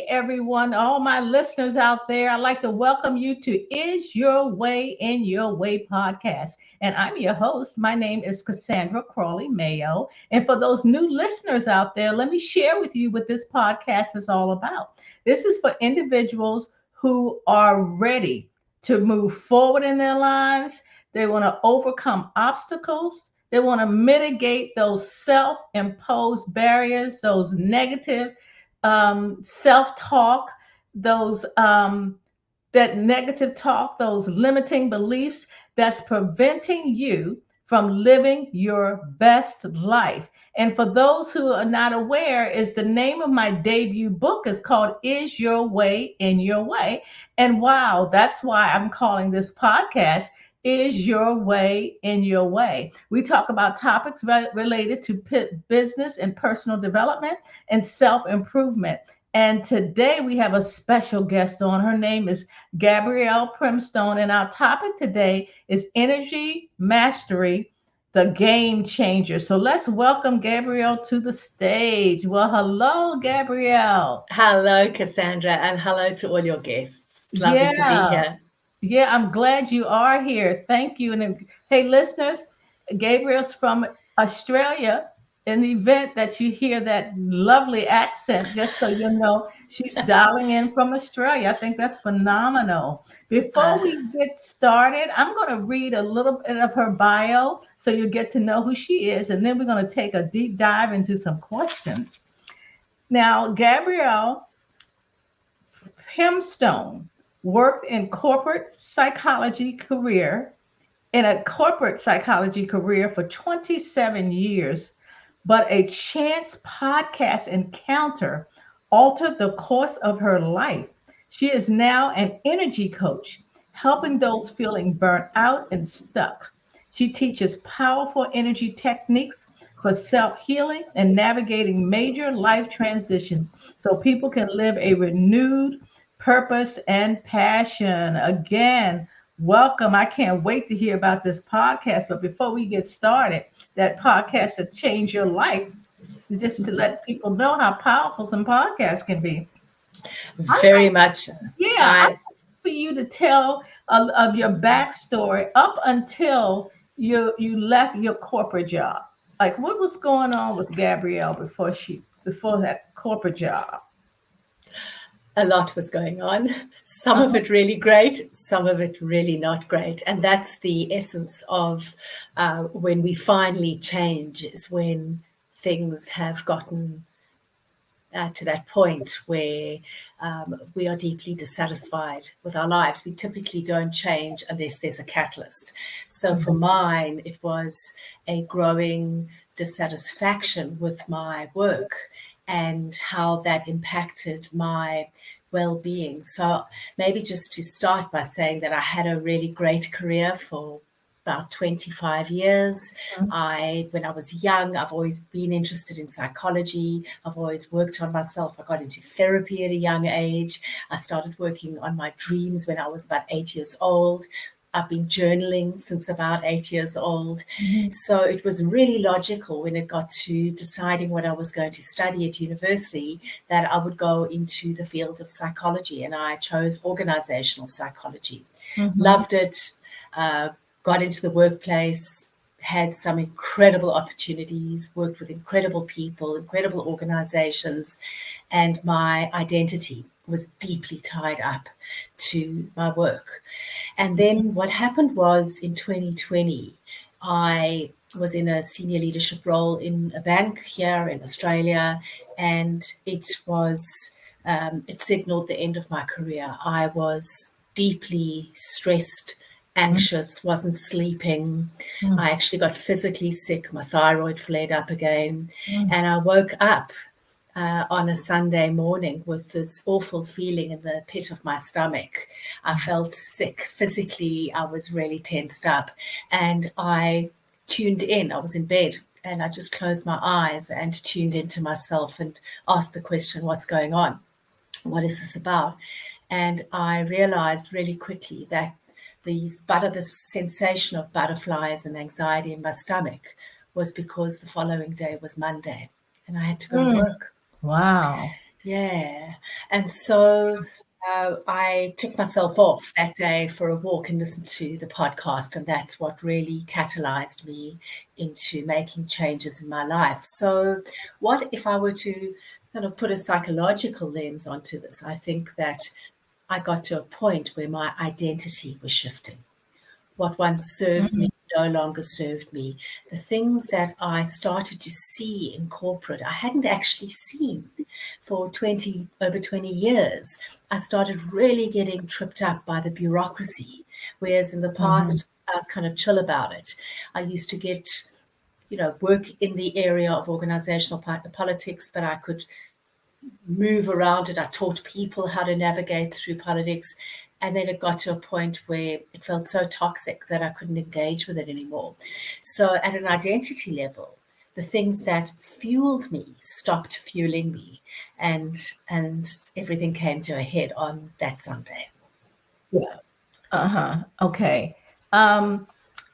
everyone, all my listeners out there. I'd like to welcome you to Is Your Way in Your Way podcast. And I'm your host. My name is Cassandra Crawley Mayo. And for those new listeners out there, let me share with you what this podcast is all about. This is for individuals who are ready to move forward in their lives. They want to overcome obstacles. They want to mitigate those self-imposed barriers, those negative self-talk, those that negative talk, those limiting beliefs that's preventing you from living your best life. And for those who are not aware, is the name of my debut book is called Is Your Way in Your Way. And wow, that's why I'm calling this podcast Is Your Way in Your Way. We talk about topics related to business and personal development and self-improvement. And today we have a special guest on. Her name is Gabrielle Pimstone. And our topic today is energy mastery, the game changer. So let's welcome Gabrielle to the stage. Well, hello, Gabrielle. Hello, Cassandra, and hello to all your guests. It's lovely to be Yeah. here. Yeah, I'm glad you are here. Thank you. And hey, listeners, Gabriel's from Australia. In the event that you hear that lovely accent, just so you know, she's dialing in from Australia. I think that's phenomenal. Before Uh, we get started, I'm going to read a little bit of her bio so you get to know who she is. And then we're going to take a deep dive into some questions. Now, Gabrielle Pimstone worked in a corporate psychology career for 27 years, but a chance podcast encounter altered the course of her life. She is now an energy coach, helping those feeling burnt out and stuck. She teaches powerful energy techniques for self-healing and navigating major life transitions so people can live a renewed purpose and passion. Again, welcome. I can't wait to hear about this podcast. But before we get started, that podcast that changed your life, just to let people know how powerful some podcasts can be. I, Very much. yeah, I I for you to tell of your backstory up until you left your corporate job. Like what was going on with Gabrielle before that corporate job? A lot was going on. Some of Uh-huh. it really great, some of it really not great, and that's the essence of when we finally change. Is when things have gotten to that point where we are deeply dissatisfied with our lives. We typically don't change unless there's a catalyst. So for Mhm. mine, it was a growing dissatisfaction with my work and how that impacted my well-being. So maybe just to start by saying that I had a really great career for about 25 years. When I was young, I've always been interested in psychology. I've always worked on myself. I got into therapy at a young age. I started working on my dreams when I was about 8 years old. I've been journaling since about 8 years old. Mhm. So it was really logical when it got to deciding what I was going to study at university that I would go into the field of psychology. And I chose organizational psychology. Mhm. Loved it. Uh, Got into the workplace, had some incredible opportunities, worked with incredible people, incredible organizations, and my identity was deeply tied up to my work. And then what happened was in 2020, I was in a senior leadership role in a bank here in Australia, and it signaled the end of my career. I was deeply stressed, anxious, wasn't sleeping. I actually got physically sick. My thyroid flared up again. Mhm. And I woke up on a Sunday morning with this awful feeling in the pit of my stomach. I felt sick. Physically, I was really tensed up. And I tuned in. I was in bed. And I just closed my eyes and tuned into myself and asked the question, what's going on? What is this about? And I realized really quickly that this sensation of butterflies and anxiety in my stomach was because the following day was Monday and I had to go to Mm. work. Wow. Yeah. And so I took myself off that day for a walk and listened to the podcast, and that's what really catalyzed me into making changes in my life. So, what if I were to kind of put a psychological lens onto this? I think that I got to a point where my identity was shifting. What once served me Mhm. no longer served me. The things that I started to see in corporate, I hadn't actually seen for over 20 years. I started really getting tripped up by the bureaucracy, whereas in the Mhm. past, I was kind of chill about it. I used to get, work in the area of organizational politics, but I could move around it. I taught people how to navigate through politics. And then it got to a point where it felt so toxic that I couldn't engage with it anymore. So, at an identity level, the things that fueled me stopped fueling me, and everything came to a head on that Sunday. Yeah. Uh-huh. Okay. Um,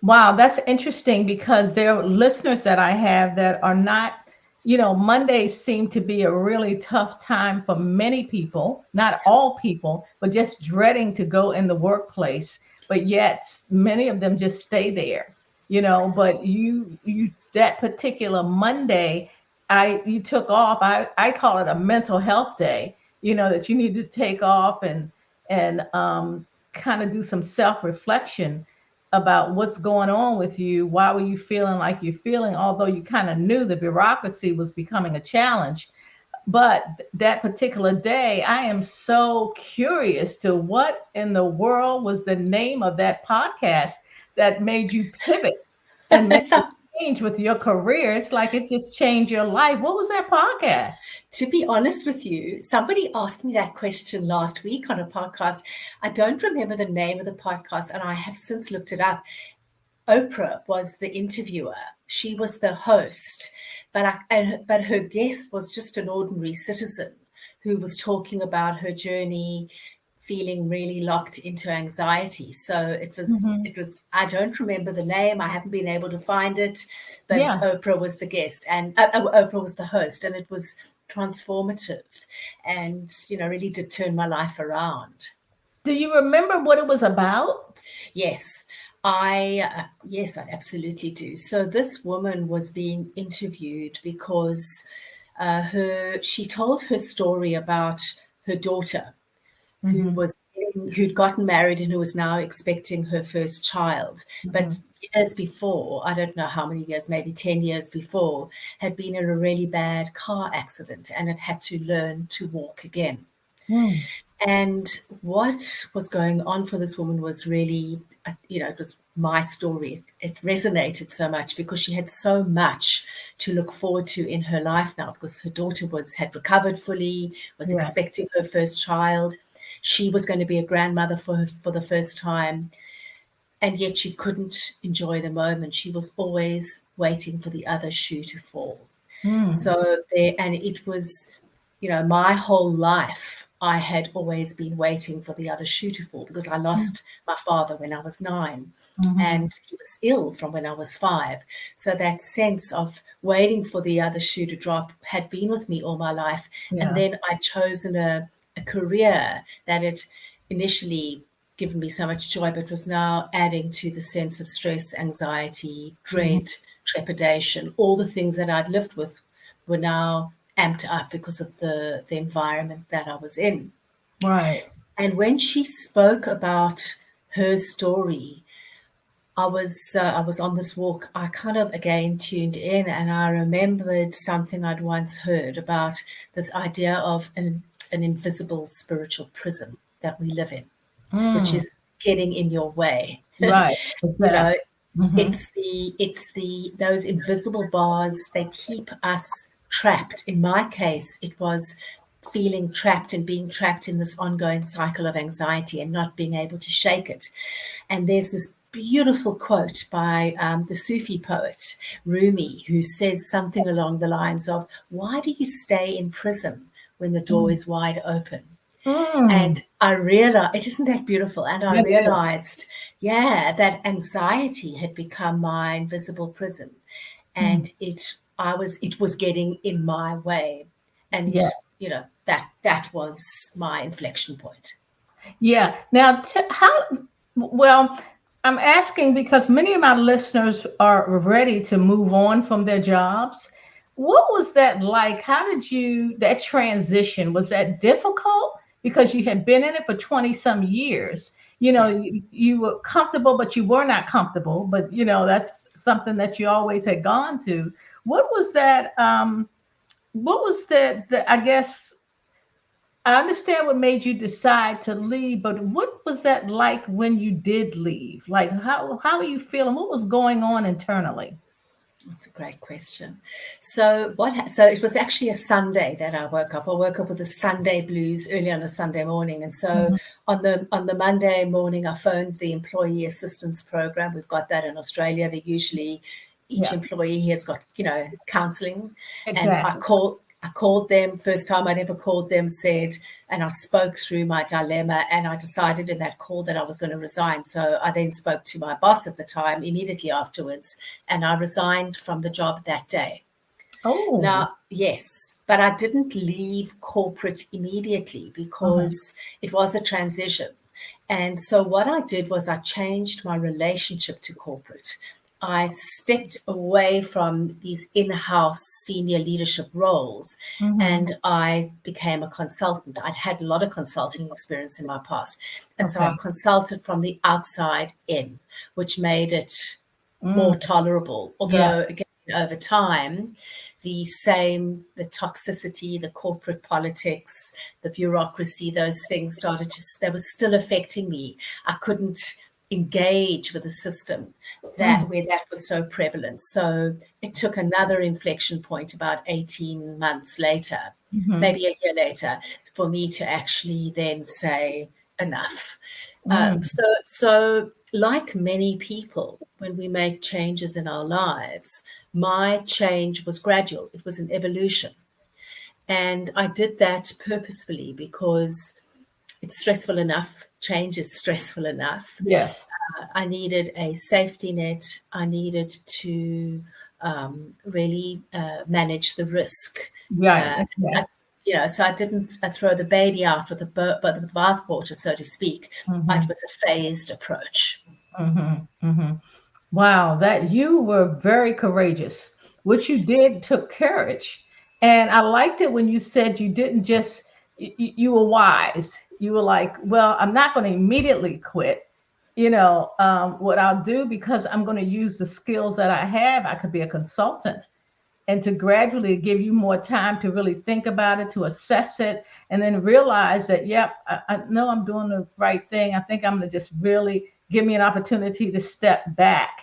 wow, that's interesting because there are listeners that I have that are not, Mondays seem to be a really tough time for many people, not all people, but just dreading to go in the workplace. But yet many of them just stay there, but that particular Monday, you took off. I call it a mental health day, that you need to take off and kind of do some self-reflection about what's going on with you. Why were you feeling like you're feeling, although you kind of knew the bureaucracy was becoming a challenge? But that particular day, I am so curious to what in the world was the name of that podcast that made you pivot and make a So, change with your career. It's like it just changed your life. What was that podcast? to be honest with you, somebody asked me that question last week on a podcast. I don't remember the name of the podcast, and I have since looked it up. Oprah was the interviewer. She was the host, but her guest was just an ordinary citizen who was talking about her journey, feeling really locked into anxiety. So Mhm. it was. I don't remember the name. I haven't been able to find it, but Yeah. Oprah was the guest, and Oprah was the host, and it was transformative, and really did turn my life around. Do you remember what it was about? Yes, yes, I absolutely do. So this woman was being interviewed because she told her story about her daughter who Mhm. who'd gotten married and who was now expecting her first child. But Mhm. years before, I don't know how many years, maybe 10 years before, had been in a really bad car accident and had had to learn to walk again. Mm. And what was going on for this woman was really, it was my story. It resonated so much because she had so much to look forward to in her life now because her daughter had recovered fully, was Yeah. expecting her first child. She was going to be a grandmother for the first time. And yet she couldn't enjoy the moment. She was always waiting for the other shoe to fall. Mm. So and it was, my whole life, I had always been waiting for the other shoe to fall because I Mm. lost my father when I was 9 Mhm. and he was ill from when I was 5. So that sense of waiting for the other shoe to drop had been with me all my life. And Yeah. then I'd chosen a career that had initially given me so much joy, but was now adding to the sense of stress, anxiety, Mhm. dread, trepidation, all the things that I'd lived with were now amped up because of the environment that I was in. Right. And when she spoke about her story, I was on this walk. I kind of again tuned in, and I remembered something I'd once heard about this idea of an invisible spiritual prison that we live in, which Mm. is getting in your way. Right. you know, Exactly. Mhm. it's the those invisible bars. They keep us trapped. In my case, it was feeling trapped and being trapped in this ongoing cycle of anxiety and not being able to shake it. And there's this beautiful quote by the Sufi poet Rumi, who says something along the lines of, "Why do you stay in prison when the door Mm. is wide open?" Mm. And I realized, it isn't that beautiful? And I That is. realized, yeah, that anxiety had become my invisible prison, Mm. and it was getting in my way. And Yeah. that was my inflection point. Yeah. Now, well, I'm asking because many of my listeners are ready to move on from their jobs. What was that like? How did that transition, was that difficult? Because you had been in it for 20 some years. Yeah. You were comfortable, but you were not comfortable. But, that's something that you always had gone to. What was that? What was I guess, I understand what made you decide to leave, but what was that like when you did leave? Like, how are you feeling? What was going on internally? That's a great question. So it was actually a Sunday that I woke up. I woke up with the Sunday blues early on a Sunday morning, and so Mhm. on the Monday morning, I phoned the employee assistance program. We've got that in Australia. They usually, each Yeah, employee has got counselling, and I exactly. called them. First time I'd ever called them, and I spoke through my dilemma, and I decided in that call that I was going to resign. So I then spoke to my boss at the time immediately afterwards, and I resigned from the job that day. Oh, Now, yes, but I didn't leave corporate immediately uh-huh. because it was a transition. And so what I did was I changed my relationship to corporate. I stepped away from these in-house senior leadership roles Hmm. and I became a consultant. I'd had a lot of consulting experience in my past. And so I Okay. consulted from the outside in, which made it Mm, more tolerable. yeah. Although, again, over time, the toxicity, the corporate politics, the bureaucracy, those things they were still affecting me. I couldn't engage with the system Mm, where that was so prevalent. So it took another inflection point about 18 months later, hmm. maybe a year later, for me to actually then say enough. Mm, So like many people, when we make changes in our lives, my change was gradual. It was an evolution. And I did that purposefully because it's stressful enough. Change is stressful enough. yes. I needed a safety net. I needed to really manage the risk. Right. Uh, Okay. I, so I didn't throw the baby out with the bathwater, so to speak. It Hmm. was a phased approach. Hmm. Hmm. Wow, that you were very courageous. What you did took courage. And I liked it when you said you didn't just, you were wise. You were like, well, I'm not going to immediately quit. What I'll do, because I'm going to use the skills that I have. I could be a consultant, and to gradually give you more time to really think about it, to assess it, and then realize that, yep, I know I'm doing the right thing. I think I'm going to just really give me an opportunity to step back.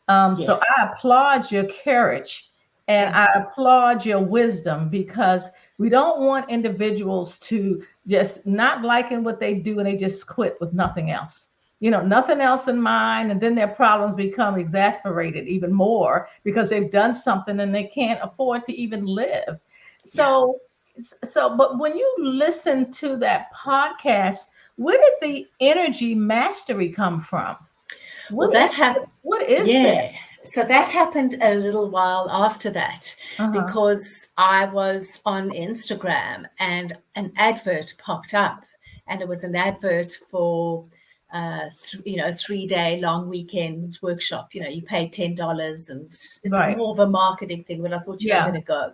So Yes, I applaud your courage and I thank you. applaud your wisdom, because we don't want individuals to just not liking what they do and they just quit with nothing else. Nothing else in mind. And then their problems become exasperated even more because they've done something and they can't afford to even live. Yeah. But when you listen to that podcast, where did the energy mastery come from? Well, What is what is that? yeah. So that happened a little while after that Uh-huh. because I was on Instagram and an advert popped up, and it was an advert for 3-day long weekend workshop. You pay $10, and it's Right. more of a marketing thing. But I thought, I'm Yeah. going to go.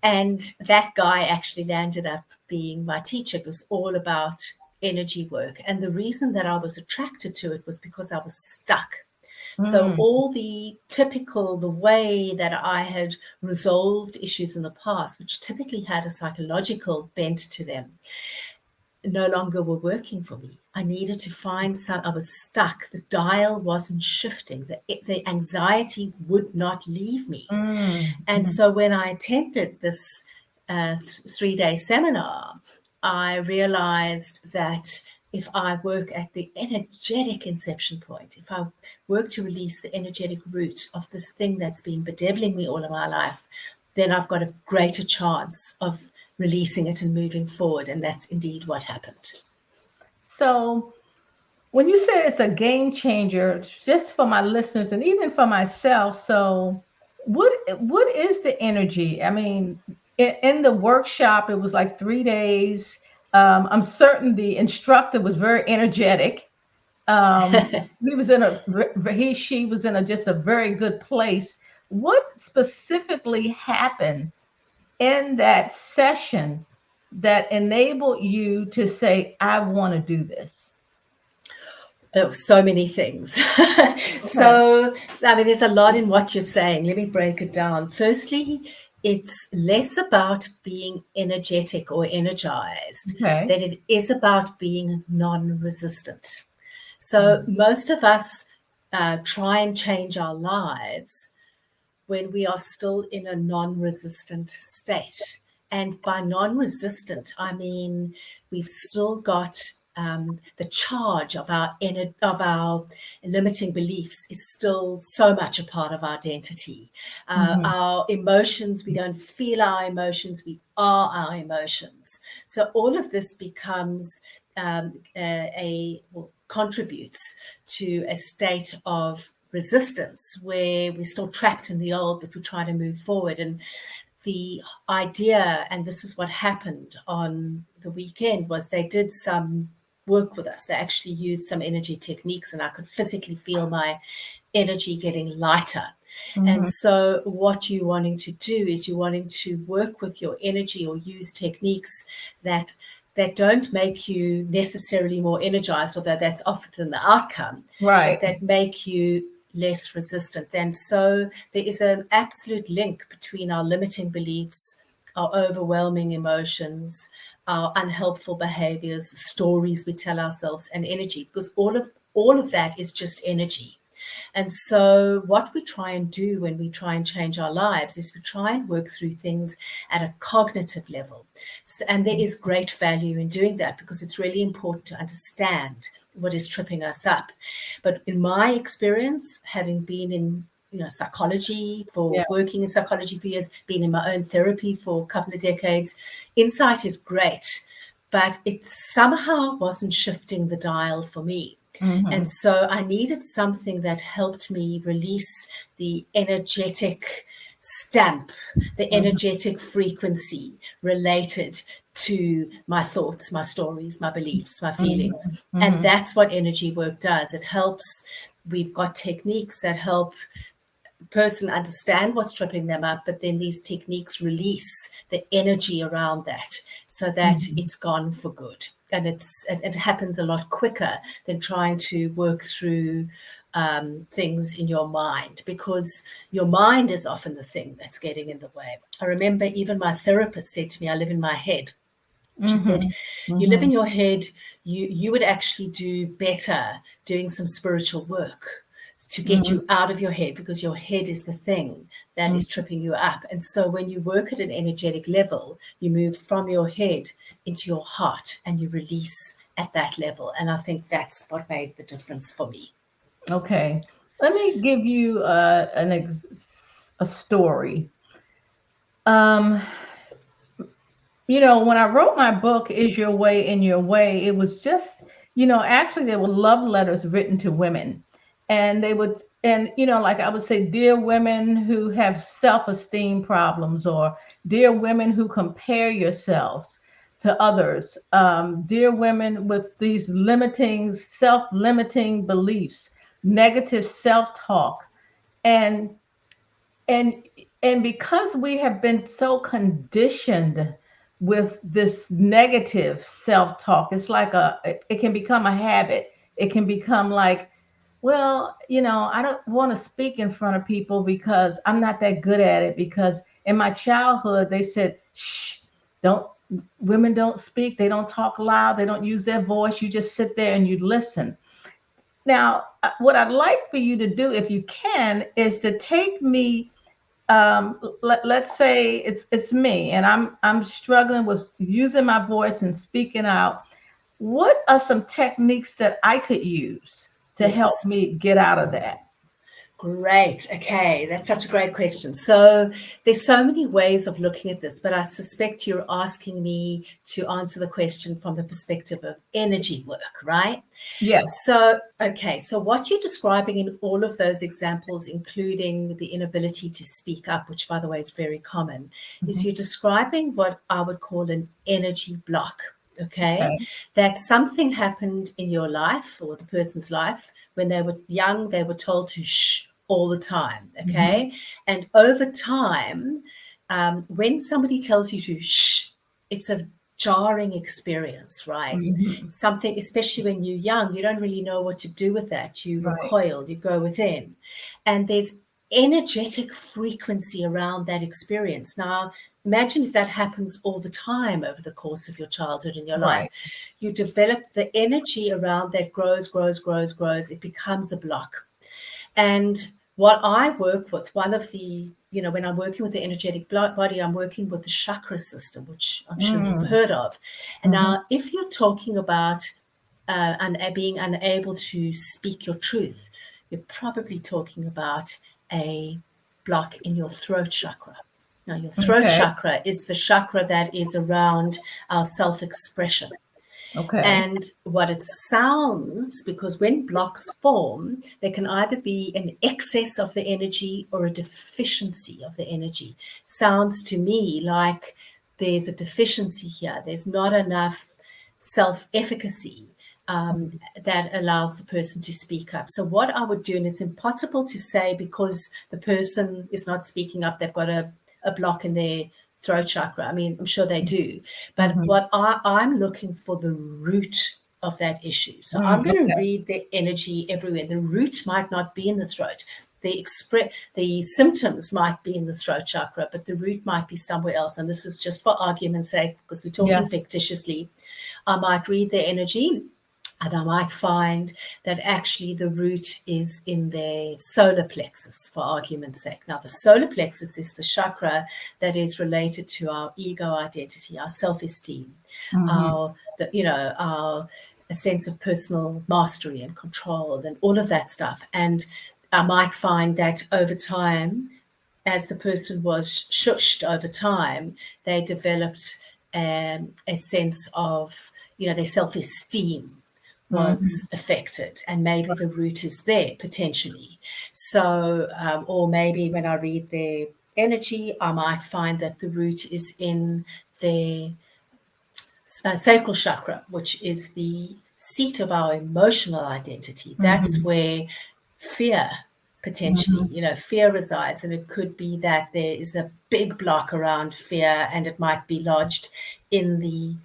And that guy actually landed up being my teacher. It was all about energy work. And the reason that I was attracted to it was because I was stuck. So Mm, all the way that I had resolved issues in the past, which typically had a psychological bent to them, no longer were working for me. I needed to find I was stuck. The dial wasn't shifting. The anxiety would not leave me. mm, And mm, so when I attended this 3-day seminar, I realized that if I work at the energetic inception point, if I work to release the energetic root of this thing that's been bedeviling me all of my life, then I've got a greater chance of releasing it and moving forward. And that's indeed what happened. So when you say it's a game changer, just for my listeners and even for myself, so what is the energy? I mean, in the workshop, it was like 3 days. I'm certain the instructor was very energetic. He was in a she was in a just a very good place. What specifically happened in that session that enabled you to say, I want to do this? Oh, so many things. Okay. So, I mean, there's a lot in what you're saying. Let me break it down. Firstly, it's less about being energetic or energized Okay. than it is about being non resistant. So, most of us try and change our lives when we are still in a non resistant state. And by non resistant, I mean we've still got the charge of of our limiting beliefs is still so much a part of our identity. Mm-hmm. Our emotions, we don't feel our emotions, we are our emotions. So all of this becomes well, contributes to a state of resistance where we're still trapped in the old, but we're trying to move forward. And the idea, and this is what happened on the weekend, was they did some work with us. They actually used some energy techniques, and I could physically feel my energy getting lighter. And Mm-hmm. so, what you're wanting to do is you're wanting to work with your energy or use techniques that don't make you necessarily more energized, although that's often the outcome, but Right. that make you less resistant. And so there is an absolute link between our limiting beliefs, our overwhelming emotions, our unhelpful behaviors, the stories we tell ourselves, and energy, because all of that is just energy. And so, what we try and do when we try and change our lives is we try and work through things at a cognitive level. And there is great value in doing that because it's really important to understand what is tripping us up. But in my experience, having been in psychology, Yeah. for working in psychology for years, being in my own therapy for a couple of decades, insight is great, but it somehow wasn't shifting the dial for me. And Mm-hmm. so I needed something that helped me release the energetic stamp, the Mm-hmm. energetic frequency related to my thoughts, my stories, my beliefs, my feelings. And Mm-hmm. that's what energy work does. It helps. We've got techniques that help the person understand what's tripping them up, but then these techniques release the energy around that so that Mm-hmm. it's gone for good. And it happens a lot quicker than trying to work through things in your mind, because your mind is often the thing that's getting in the way. I remember even my therapist said to me, I live in my head. She said, Mm-hmm. you live Mm-hmm. in your head, you would actually do better doing some spiritual work to get Mm-hmm. you out of your head, because your head is the thing that is tripping you up. And so when you work at an energetic level, you move from your head into your heart and you release at that level. And I think that's what made the difference for me. Okay. Let me give you a story. Um, when I wrote my book, Is Your Way in Your Way, it was just, actually there were love letters written to women. And they would, and, like I would say, dear women who have self-esteem problems, or dear women who compare yourselves to others, dear women with these self-limiting beliefs, negative self-talk. And and and because we have been so conditioned with this negative self-talk, it's like it can become a habit. It can become like, well, I don't want to speak in front of people because I'm not that good at it, because in my childhood they said, shh, don't women don't speak, they don't talk loud, they don't use their voice, you just sit there and you listen. Now, what I'd like for you to do, if you can, is to take me, let's say it's me, and I'm struggling with using my voice and speaking out. What are some techniques that I could use to help Yes. me get out of that? Great. Okay, that's such a great question. So there's so many ways of looking at this, but I suspect you're asking me to answer the question from the perspective of energy work, right? Yes. So, okay, so what you're describing in all of those examples, including the inability to speak up, which by the way is very common, is Mhm. you're describing what I would call an energy block. Okay, Okay. that something happened in your life or the person's life when they were young, they were told to shh all the time. Mhm. Okay, and over time, when somebody tells you to shh, it's a jarring experience, right? Mhm. Something, especially when you're young, you don't really know what to do with that. You Right. recoil, you go within, and there's energetic frequency around that experience. Now, imagine if that happens all the time over the course of your childhood and your life. Right. You develop the energy around that grows, grows, grows, grows. It becomes a block. And what I work with, one of the, when I'm working with the energetic body, I'm working with the chakra system, which I'm sure you've Mm. heard of. And Mhm. now, if you're talking about being unable to speak your truth, you're probably talking about a block in your throat chakra. Now, your throat Okay. chakra is the chakra that is around our self expression. Okay. And what it sounds, because when blocks form, there can either be an excess of the energy or a deficiency of the energy. Sounds to me like there's a deficiency here. There's not enough self efficacy Mhm. that allows the person to speak up. So, what I would do, and it's impossible to say because the person is not speaking up, they've got a block in their throat chakra. I mean, I'm sure they do. But Mhm. what I'm looking for the root of that issue. So I'm Mm. going to Okay. read the energy everywhere. The root might not be in the throat. The symptoms might be in the throat chakra, but the root might be somewhere else. And this is just for argument's sake, because we're Yeah. talking fictitiously. I might read their energy and I might find that actually the root is in their solar plexus, for argument's sake. Now, the solar plexus is the chakra that is related to our ego identity, our self-esteem, Mhm. our, our a sense of personal mastery and control and all of that stuff. And I might find that over time, as the person was shushed over time, they developed a sense of, their self esteem Mhm. was affected, and maybe the root is there potentially. So, or maybe when I read their energy, I might find that the root is in their sacral chakra, which is the seat of our emotional identity. That's Mhm. where fear potentially, Mhm. fear resides. And it could be that there is a big block around fear and it might be lodged in the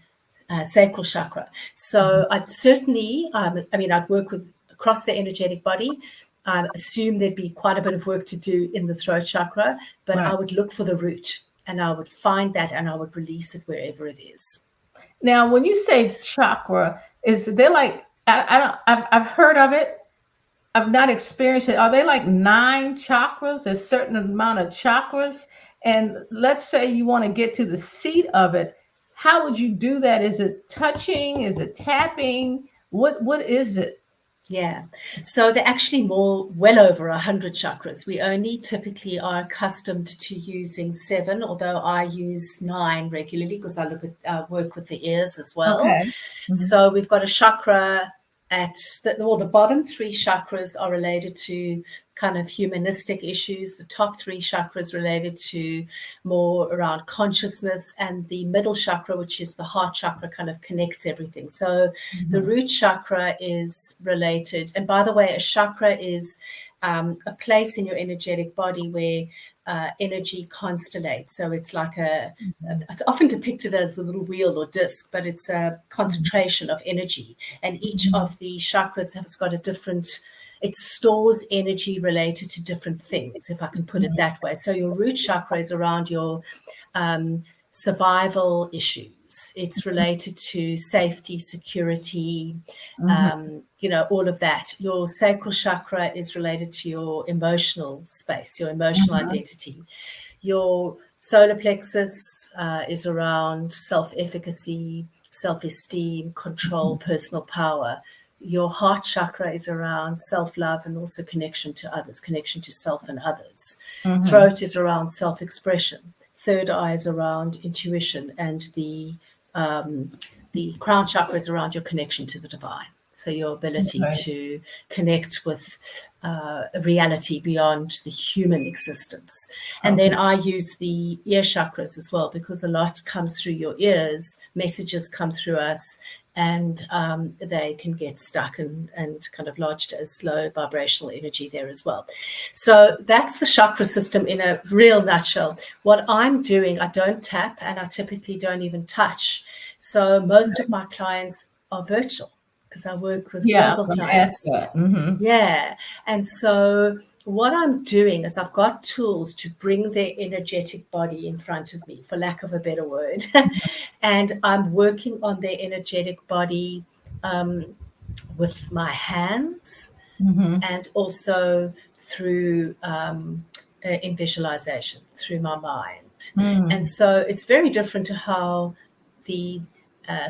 sacral chakra. Mhm. So I'd certainly, I'd work with across the energetic body. I assume there'd be quite a bit of work to do in the throat chakra, but I Right. would look for the root and I would find that and I would release it wherever it is. Now, when you say chakra, is they like I don't I've heard of it. I've not experienced it. Are they like nine chakras? There's a certain amount of chakras. And let's say you want to get to the seat of it. How would you do that? Is it touching? Is it tapping? What is it? Yeah. So they're actually well over 100 chakras. We only typically are accustomed to using 7, although I use 9 regularly because I work with the ears as well. Okay. Mhm. So we've got a chakra the bottom 3 chakras are related to kind of humanistic issues. The top 3 chakras related to more around consciousness, and the middle chakra, which is the heart chakra, kind of connects everything. So the Mhm. root chakra is related. And by the way, a chakra is a place in your energetic body where energy constellates. So it's like Mhm. it's often depicted as a little wheel or disc, but it's a Mhm. concentration of energy. And each Mhm. of the chakras has got a different, it stores energy related to different things, if I can put it Mhm. that way. So your root chakra is around your survival issues. It's related to safety, security, Mhm. all of that. Your sacral chakra is related to your emotional space, your emotional Mhm. identity. Your solar plexus is around self efficacy, self esteem, control, Mhm. personal power. Your heart chakra is around self-love and also connection to others, connection to self and others. Mm-hmm. Throat is around self-expression. Third eye is around intuition, and the crown chakra is around your connection to the divine. So your ability to connect with reality beyond the human existence. And then I use the ear chakras as well, because a lot comes through your ears, messages come through us, and they can get stuck and kind of lodged as low vibrational energy there as well. So that's the chakra system in a real nutshell. What I'm doing, I don't tap, and I typically don't even touch. So most of my clients are virtual, because I work with global clients. Mm-hmm. Yeah. And so what I'm doing is I've got tools to bring their energetic body in front of me, for lack of a better word. And I'm working on their energetic body with my hands, and also through in visualization, through my mind. And so it's very different to how the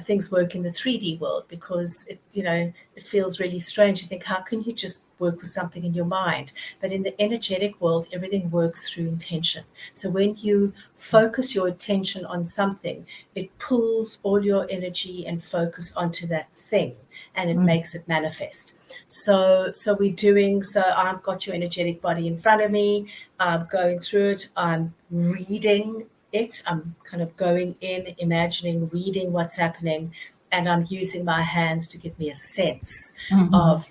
things work in the 3D world, because it feels really strange to think, how can you just work with something in your mind? But in the energetic world, everything works through intention. So when you focus your attention on something, it pulls all your energy and focus onto that thing, and it makes it manifest. So I've got your energetic body in front of me. I'm going through it. I'm reading it. I'm kind of going in, imagining, reading what's happening, and I'm using my hands to give me a sense of,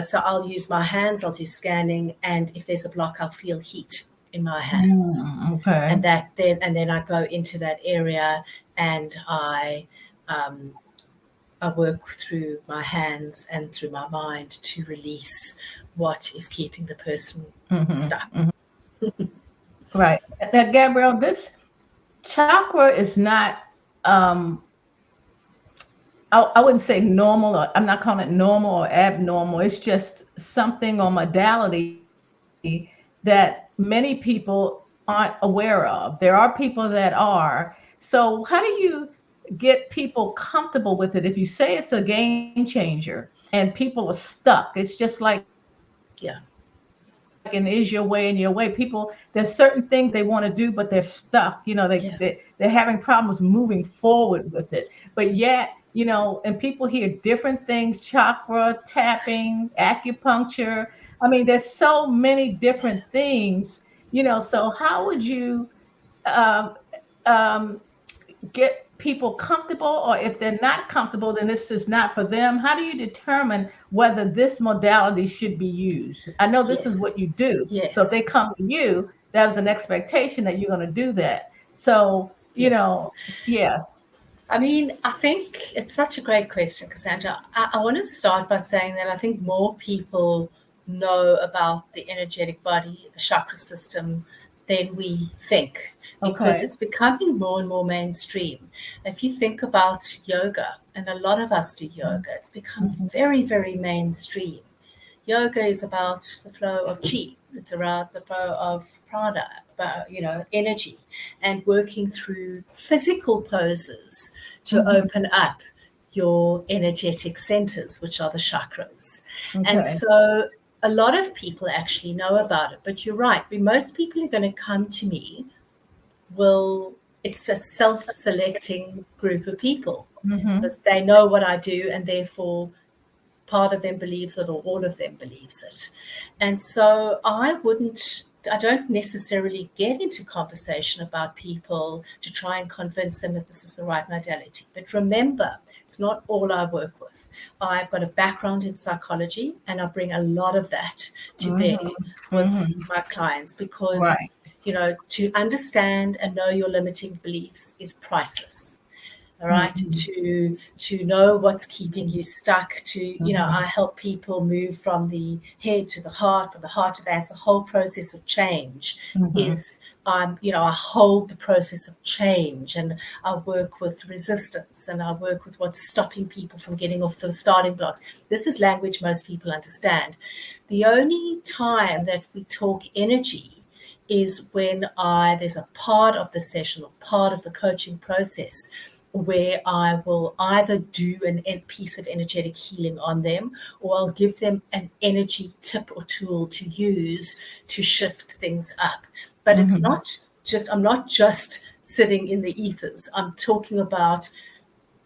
so I'll use my hands, I'll do scanning, and if there's a block, I'll feel heat in my hands. And then I go into that area, and I work through my hands and through my mind to release what is keeping the person stuck. Right. Now, Gabrielle, this chakra is not, I wouldn't say normal, or I'm not calling it normal or abnormal. It's just something or modality that many people aren't aware of. There are people that are. So how do you get people comfortable with it? If you say it's a game changer and people are stuck, it's just like, and is your way and your way. People, there's certain things they want to do, but they're stuck. They're having problems moving forward with it. But yet, and people hear different things: chakra, tapping, acupuncture. I mean, there's so many different things. So how would you um, get people comfortable, or if they're not comfortable, then this is not for them? How do you determine whether this modality should be used? I know this is what you do. Yes. So if they come to you, that was an expectation that you're going to do that. So, yes. I mean, I think it's such a great question, Cassandra. I want to start by saying that I think more people know about the energetic body, the chakra system, than we think, because it's becoming more and more mainstream. If you think about yoga, and a lot of us do yoga, it's become very, very mainstream. Yoga is about the flow of chi. It's around the flow of prana, about, energy, and working through physical poses to open up your energetic centers, which are the chakras. And so a lot of people actually know about it, but you're right. Most people who are going to come to me it's a self-selecting group of people, because they know what I do, and therefore part of them believes it, or all of them believes it. And so I don't necessarily get into conversation about people to try and convince them that this is the right modality. But remember, it's not all I work with. I've got a background in psychology, and I bring a lot of that to bear with my clients, because, to understand and know your limiting beliefs is priceless. All right. To know what's keeping you stuck, I help people move from the head to the heart, from the heart to the hands. The whole process of change is, I hold the process of change, and I work with resistance, and I work with what's stopping people from getting off the starting blocks. This is language most people understand. The only time that we talk energy is when there's a part of the session or part of the coaching process where I will either do a piece of energetic healing on them, or I'll give them an energy tip or tool to use to shift things up. But it's not just, I'm not just sitting in the ethers. I'm talking about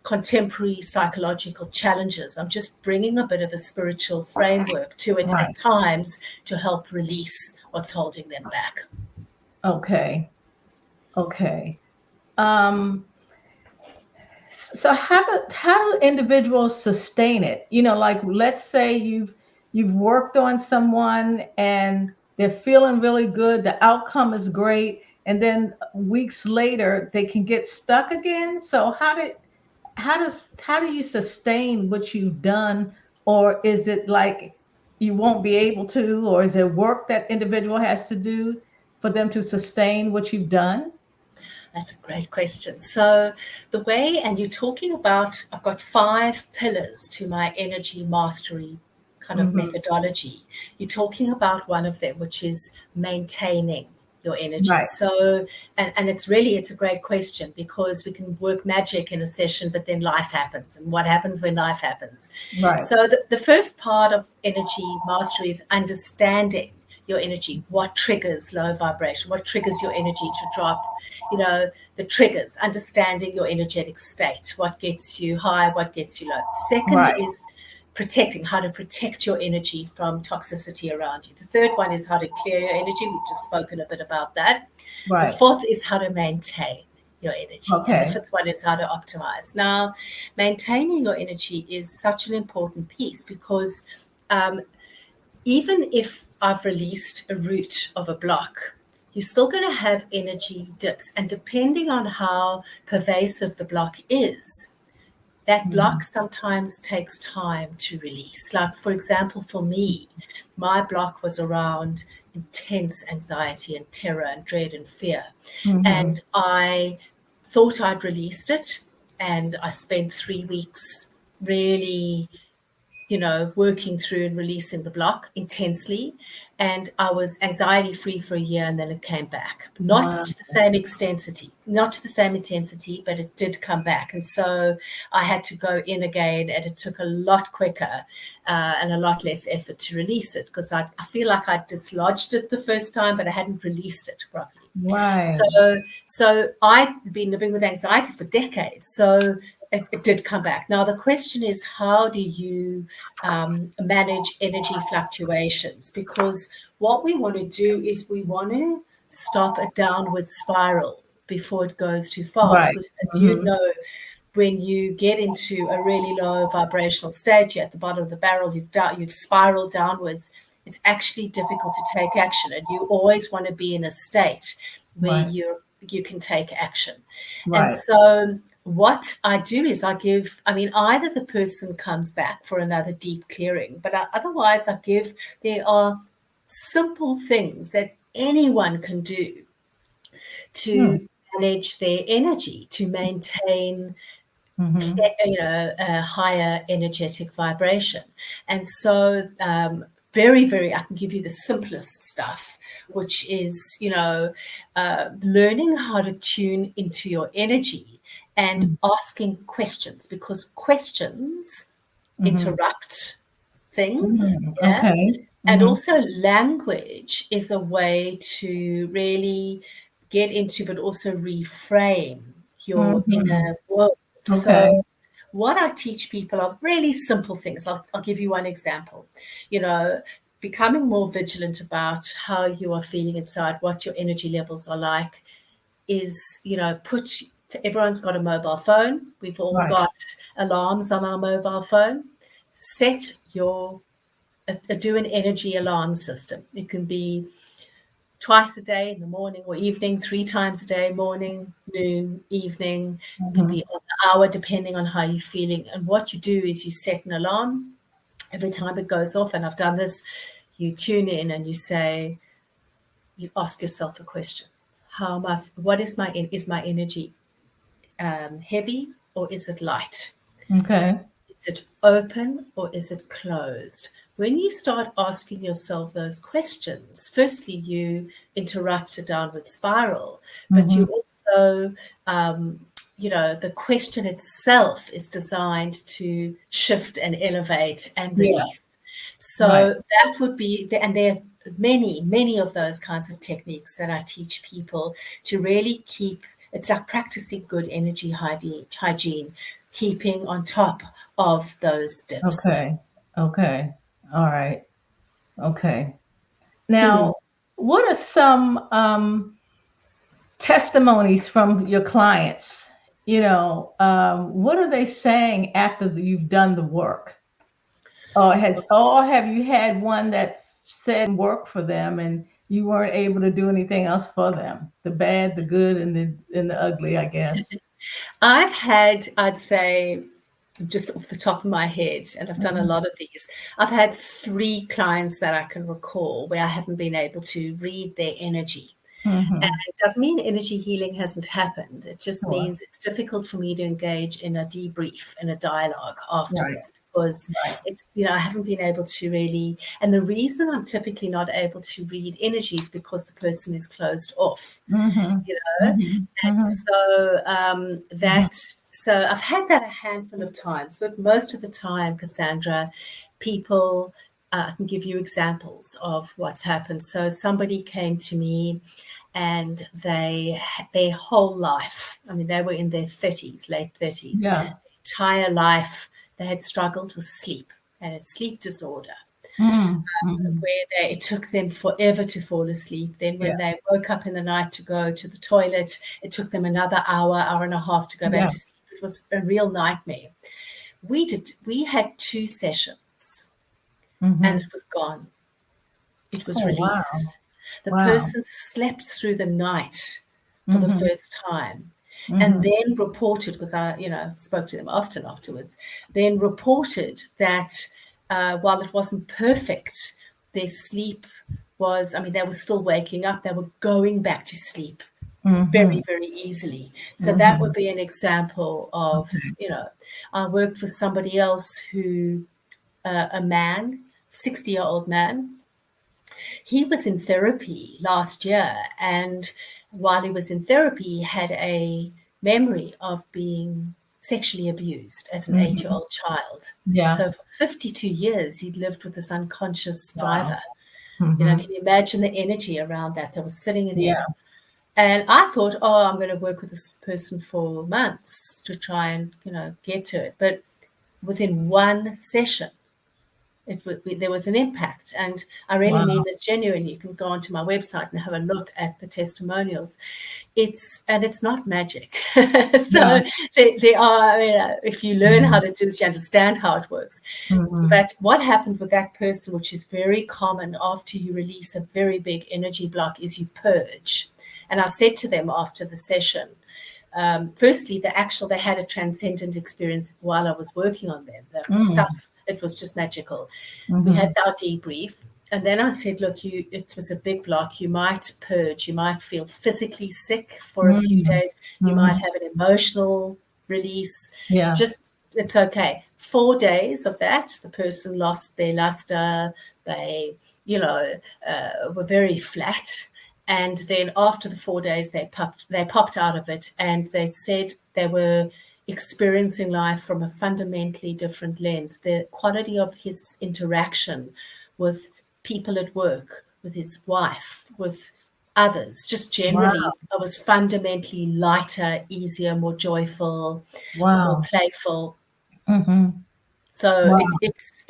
contemporary psychological challenges. I'm just bringing a bit of a spiritual framework to it Right. at times to help release what's holding them back. Okay. Okay. Um, so how do individuals sustain it? Like let's say you've worked on someone and they're feeling really good, the outcome is great, and then weeks later they can get stuck again. So how do you sustain what you've done? Or is it like you won't be able to, or is there work that individual has to do for them to sustain what you've done? That's a great question. So the way, and you're talking about, I've got 5 pillars to my energy mastery kind of Hmm. methodology. You're talking about one of them, which is maintaining your energy. Right. So, and it's a great question, because we can work magic in a session, but then life happens. And what happens when life happens? Right. So the first part of energy mastery is understanding your energy. What triggers low vibration? What triggers your energy to drop? The triggers, understanding your energetic state. What gets you high? What gets you low? Second Right. is how to protect your energy from toxicity around you. The third one is how to clear your energy. We've just spoken a bit about that. The Right. fourth is how to maintain your energy. And the Okay. fifth one is how to optimize. Now, maintaining your energy is such an important piece, because even if I've released a root of a block, you're still going to have energy dips. And depending on how pervasive the block is, that block Mhm. sometimes takes time to release. Like, for example, for me, my block was around intense anxiety and terror and dread and fear. Mhm. And I thought I'd released it. And I spent 3 weeks really working through and releasing the block intensely. And I was anxiety free for a year, and then it came back. Not Wow. to the same intensity, but it did come back. And so I had to go in again, and it took a lot quicker and a lot less effort to release it, because I feel like I dislodged it the first time, but I hadn't released it properly. Right. So I've been living with anxiety for decades. So it did come back. Now, the question is, how do you manage energy fluctuations? Because what we want to do is we want to stop a downward spiral before it goes too far. Right. Because, as you Mhm. know, when you get into a really low vibrational state, you're at the bottom of the barrel, you've spiraled downwards. It's actually difficult to take action, and you always want to be in a state where Right. you can take action. And Right. so what I do is either the person comes back for another deep clearing, but otherwise there are simple things that anyone can do Hmm. to manage their energy, to maintain Mhm. a higher energetic vibration. And so very, very, I can give you the simplest stuff, which is, learning how to tune into your energy and Mhm. asking questions, because questions Mhm. interrupt things. Mhm. Yeah. Okay. And Mhm. also, language is a way to really get into, but also reframe your Mhm. inner world. Okay. So, what I teach people are really simple things. I'll give you one example. You know, Becoming more vigilant about how you are feeling inside, what your energy levels are like, is, everyone's got a mobile phone. We've all Right. got alarms on our mobile phone. Set your do an energy alarm system. It can be twice a day, in the morning or evening, 3 times a day, morning, noon, evening. It can Mhm. be on the hour, depending on how you're feeling. And what you do is you set an alarm. Every time it goes off, and I've done this, you tune in and you ask yourself a question. Is my energy heavy, or is it light? Okay. Is it open, or is it closed? When you start asking yourself those questions, firstly, you interrupt a downward spiral, but you Mhm. also um, the question itself is designed to shift and elevate and Yeah. release. So Right. that would be, and there are many of those kinds of techniques that I teach people to really keep. It's like practicing good energy hygiene, keeping on top of those dips. Okay. Okay. All right. Okay. Hmm. Now, what are some testimonies from your clients? What are they saying after you've done the work? Or have you had one that said work for them and you weren't able to do anything else for them? The bad, the good, and the ugly, I guess. I've had, I'd say, just off the top of my head, and I've done a Mhm. lot of these, I've had 3 clients that I can recall where I haven't been able to read their energy. And Mhm. it doesn't mean energy healing hasn't happened. It just Sure. means it's difficult for me to engage in a debrief, in a dialogue Right. afterwards, because Right. it's, I haven't been able to really. And the reason I'm typically not able to read energy is because the person is closed off, Mhm. you know. Mhm. And Mhm. so Mhm. so I've had that a handful of times, but most of the time, Cassandra, people, I can give you examples of what's happened. So somebody came to me and their whole life, I mean, they were in their 30s, late 30s, Yeah. entire life, they had struggled with sleep and a sleep disorder Mhm. Mhm. where it took them forever to fall asleep. Then Yeah. when they woke up in the night to go to the toilet, it took them another hour and a half to go back Yeah. to sleep. It was a real nightmare. We had 2 sessions and it Mhm. was gone. It was Oh, wow. released. The Wow. person slept through the night for the Mhm. first time and Mhm. then reported, because I, spoke to them often afterwards, then reported that while it wasn't perfect, their sleep was, I mean, they were still waking up, they were going back to sleep very, Mhm. very easily. So that would Mhm. be an example of, Okay. I worked with somebody else who, a man, 60-year-old man, he was in therapy last year, and while he was in therapy, he had a memory of being sexually abused as an 8 year Mhm. old child. Yeah. So for 52 years, he'd lived with this unconscious Wow. driver. Mhm. Can you imagine the energy around that that was sitting in Yeah. him? And I thought, oh, I'm going to work with this person for months to try and, get to it. But within one session, there was an impact, and I really Wow. mean this genuinely. You can go onto my website and have a look at the testimonials. It's not magic. Yeah. So there are, if you learn how Mhm. to do this, you understand how it works. Mhm. But what happened with that person, which is very common after you release a very big energy block, is you purge. And I said to them after the session, firstly, they had a transcendent experience while I was working on them. The Mhm. stuff, it was just magical. We had Mhm. our debrief. And then I said, look, it was a big block. You might purge. You might feel physically sick for a few Mhm. days. You might Mhm. have an emotional release. Yeah. Just, it's okay. 4 days of that, the person lost their luster. They, were very flat. And then after the 4 days, they popped out of it, and they said they were experiencing life from a fundamentally different lens. The quality of his interaction with people at work, with his wife, with others, just generally, Wow. I was fundamentally lighter, easier, more joyful, more Wow. playful. Mhm. So Wow. it's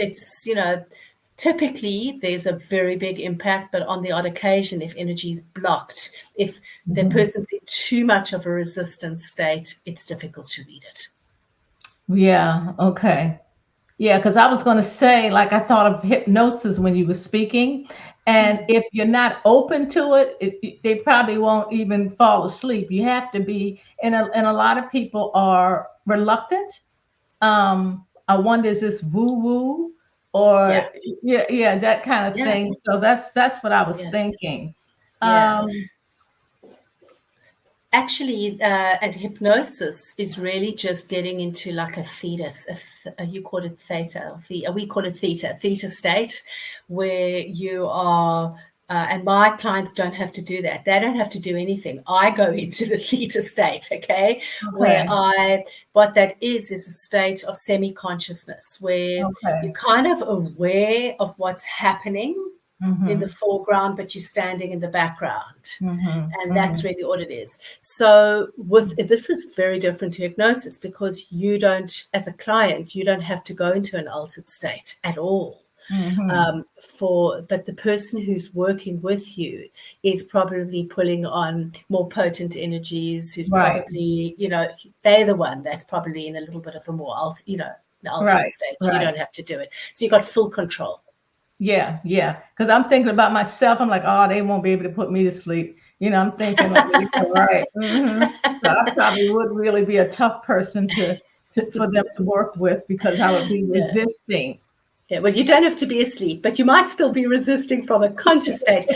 typically there's a very big impact, but on the odd occasion, if energy is blocked, if the Mhm. person's in too much of a resistant state, it's difficult to read it. Yeah. Okay. Yeah, because I was going to say, like, I thought of hypnosis when you were speaking, and Mm. if you're not open to it, they probably won't even fall asleep. You have to be, and a lot of people are reluctant. I wonder, is this woo woo, or Yeah, yeah, that kind of yeah, thing. So that's what I was yeah, thinking. yeah. Um, Actually, and hypnosis is really just getting into like a theta, you call it theta, we call it theta state, where you are And my clients don't have to do that. They don't have to do anything. I go into the theta state, okay, where what that is a state of semi-consciousness where you're kind of aware of what's happening in the foreground, but you're standing in the background. And that's really what it is. So this is very different to hypnosis, because you don't, as a client, you don't have to go into an altered state at all. But the person who's working with you is probably pulling on more potent energies, who's probably, they're the one that's probably in a little bit of a more an altered state. You don't have to do it. So you got full control. Yeah. Because I'm thinking about myself. I'm like, oh, they won't be able to put me to sleep. I'm thinking, right. So I probably would really be a tough person for them to work with, because I would be resisting. Yeah, well, you don't have to be asleep, but you might still be resisting from a conscious state.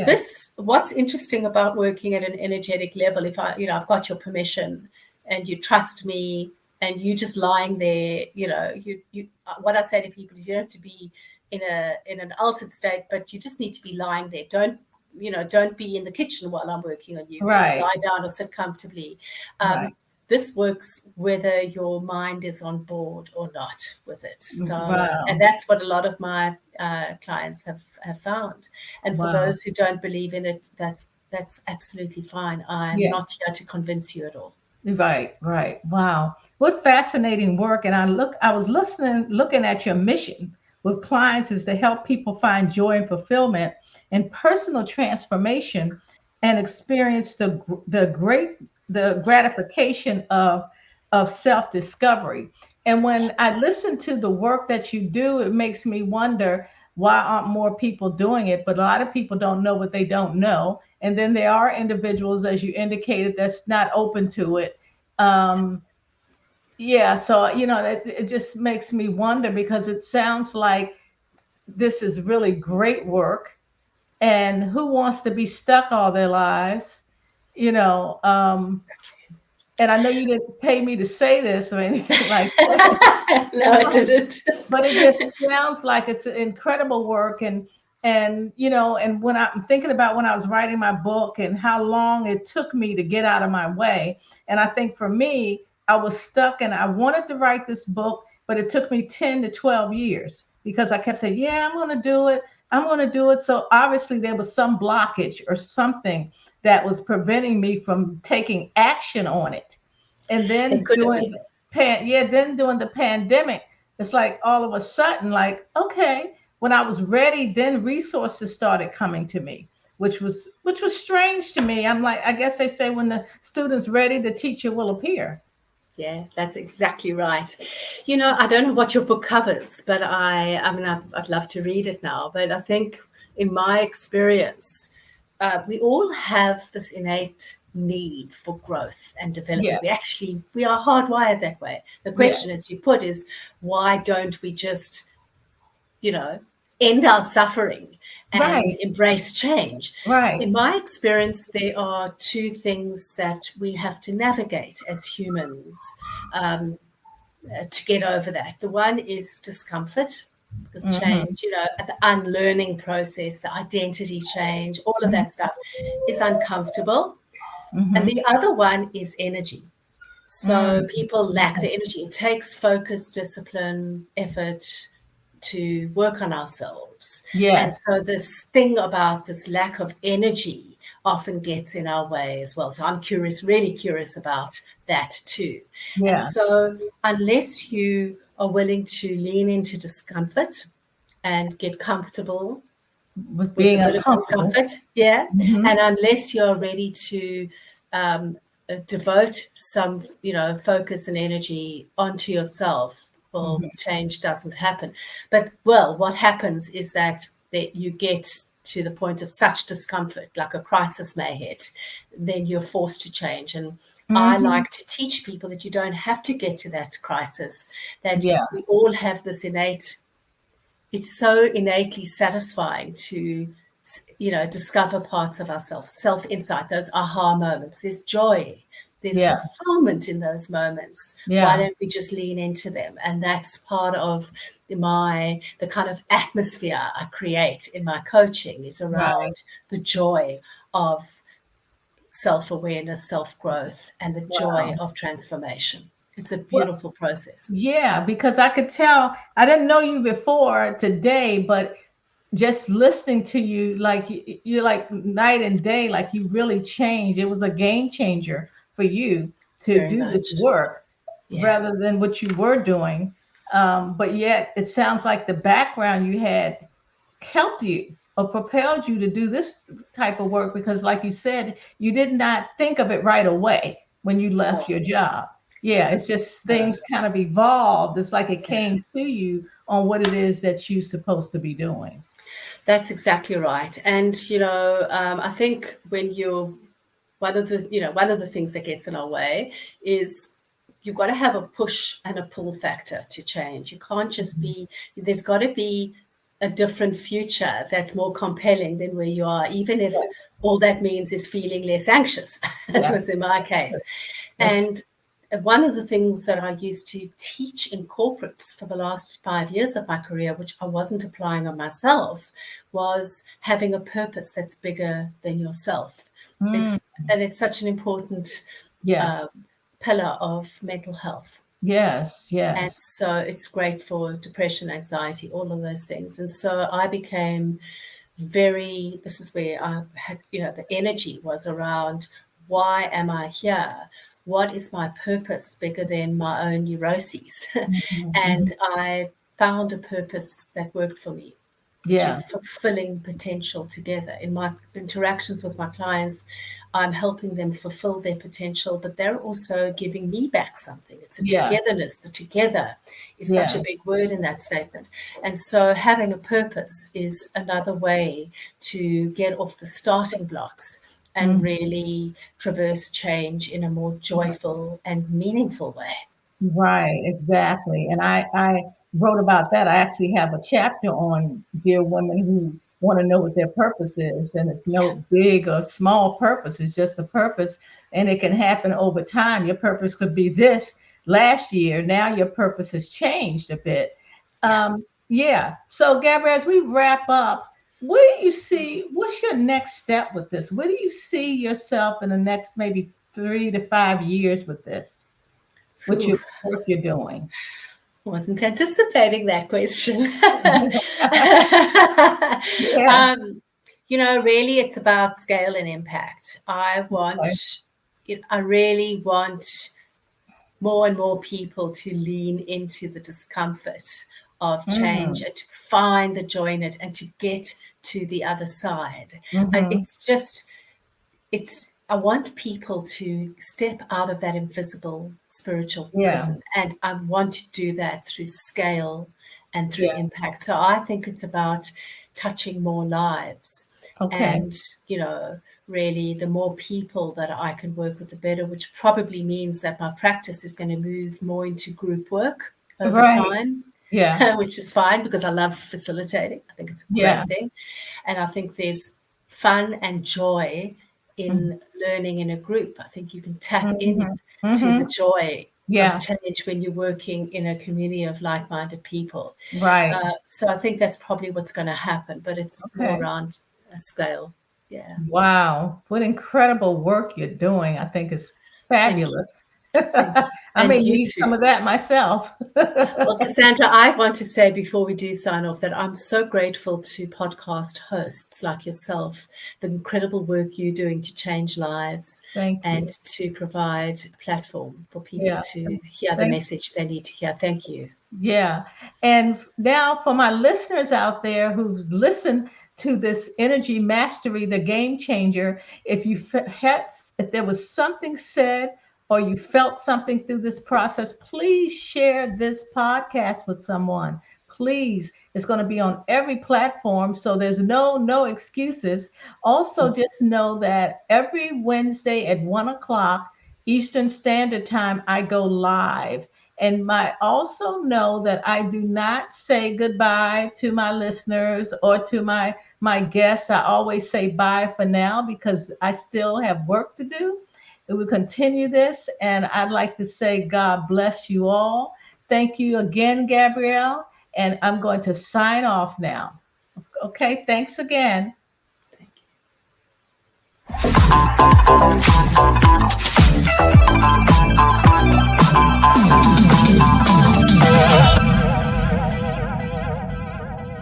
This, what's interesting about working at an energetic level, if I've got your permission and you trust me and you just lying there, what I say to people is you don't have to be in an altered state, but you just need to be lying there. Don't be in the kitchen while I'm working on you. Just lie down or sit comfortably. This works whether your mind is on board or not with it. So, and that's what a lot of my clients have found. And for those who don't believe in it, that's absolutely fine. I'm not here to convince you at all. Right. Wow. What fascinating work. And I was looking at your mission with clients is to help people find joy and fulfillment and personal transformation and experience the gratification of self-discovery. And when I listen to the work that you do, it makes me wonder, why aren't more people doing it? But a lot of people don't know what they don't know. And then there are individuals, as you indicated, that's not open to it. So, it just makes me wonder, because it sounds like this is really great work. And who wants to be stuck all their lives? And I know you didn't pay me to say this or anything like that. No, I didn't. But it just sounds like it's incredible work. And when I'm thinking about when I was writing my book and how long it took me to get out of my way. And I think for me, I was stuck and I wanted to write this book, but it took me 10 to 12 years because I kept saying, I'm going to do it. I'm going to do it. So obviously there was some blockage or something that was preventing me from taking action on it. And then during the pandemic, it's like all of a sudden, like, okay, when I was ready, then resources started coming to me, which was strange to me. I'm like, I guess they say when the student's ready, the teacher will appear. Yeah, that's exactly right. I don't know what your book covers, but I'd love to read it now. But I think in my experience, we all have this innate need for growth and development. Yeah. We are hardwired that way. The question, as you put, is why don't we just, end our suffering and embrace change? Right. In my experience, there are two things that we have to navigate as humans to get over that. The one is discomfort, because change, the unlearning process, the identity change, all of that stuff is uncomfortable. And the other one is energy. So people lack the energy. It takes focus, discipline, effort to work on ourselves. Yes. And so this thing about this lack of energy often gets in our way as well. So I'm really curious about that too. Yeah. And so unless you are willing to lean into discomfort and get comfortable with being uncomfortable, and unless you're ready to devote some, focus and energy onto yourself, well, change doesn't happen. But, what happens is that you get to the point of such discomfort, like a crisis may hit, then you're forced to change. And I like to teach people that you don't have to get to that crisis, that we all have this it's so innately satisfying to, discover parts of ourselves, self-insight, those aha moments. There's joy. There's Yeah. fulfillment in those moments. Why Yeah. don't we just lean into them? And that's part of the kind of atmosphere I create in my coaching is Right. around the joy of self-awareness, self-growth, and the joy Wow. of transformation. It's a Well, beautiful process. yeah, because I could tell I didn't know you before today, but just listening to you, like you're like night and day, like you really changed. It was a game changer for you to Very do this much. work Yeah. rather than what you were doing. But yet it sounds like the background you had helped you or propelled you to do this type of work because, like you said, you did not think of it right away when you left No, your job. Yeah, it's just no. things kind of evolved. It's like it Yeah. came to you on what it is that you're supposed to be doing. That's exactly right. And I think when you're one of the things that gets in our way is you've got to have a push and a pull factor to change. You can't just Mhm. be, there's got to be a different future that's more compelling than where you are, even if Yes, all that means is feeling less anxious, as yes, was in my case. that's And one of the things that I used to teach in corporates for the last 5 years of my career, which I wasn't applying on myself, was having a purpose that's bigger than yourself. mm, It's such an important uh, yes, pillar of mental health. yes, And yes. so it's great for depression, anxiety, all of those things. And so I became this is where I had, the energy was around, why am I here? What is my purpose bigger than my own neuroses? Mhm, mhm. And I found a purpose that worked for me, which Yeah, is fulfilling potential together. In my interactions with my clients, I'm helping them fulfill their potential, but they're also giving me back something. It's a yeah, togetherness. The together is such yeah, a big word in that statement. And so having a purpose is another way to get off the starting blocks and mhm. really traverse change in a more joyful and meaningful way. Right, exactly. And I wrote about that. I actually have a chapter on dear women who want to know what their purpose is. And it's Yeah, no big or small purpose, it's just a purpose. And it can happen over time. Your purpose could be this last year. Now your purpose has changed a bit. yeah. Yeah. So, Gabrielle, as we wrap up, where do you see what's your next step with this? Where do you see yourself in the next maybe 3 to 5 years with this? What Phew. your work you're doing. Wasn't anticipating that question. Yeah. um, really, it's about scale and impact. Okay. I really want more and more people to lean into the discomfort of change Mm-hmm. and to find the joy in it and to get to the other side. And Mm-hmm. I want people to step out of that invisible spiritual Yeah. prison, and I want to do that through scale and through Yeah. impact. So I think it's about touching more lives, Okay. and really, the more people that I can work with, the better. Which probably means that my practice is going to move more into group work over Right. time, Yeah. which is fine because I love facilitating. I think it's a Yeah. great thing. And I think there's fun and joy in learning in a group. I think you can tap Mm-hmm. in to the Mm-hmm. joy of Yeah. change when you're working in a community of like-minded people. Right. So I think that's probably what's going to happen, but it's more Okay. around a scale. Yeah. Wow. What incredible work you're doing. I think it's Thank you. fabulous. Thank you. I may And you need too. some of that myself. Well, Cassandra, I want to say before we do sign off that I'm so grateful to podcast hosts like yourself, the incredible work you're doing to change lives Thank and you. to provide a platform for people Yeah. to hear the Thank message they need to hear. Thank you. Yeah. And now for my listeners out there who've listened to this energy mastery, the game changer, if you if there was something said or you felt something through this process, please share this podcast with someone. Please. It's going to be on every platform. So there's no excuses. Also, just know that every Wednesday at 1 o'clock Eastern Standard Time, I go live. And my also know that I do not say goodbye to my listeners or to my guests. I always say bye for now because I still have work to do. We will continue this, and I'd like to say God bless you all. Thank you again, Gabrielle, and I'm going to sign off now. Okay, thanks again. Thank you.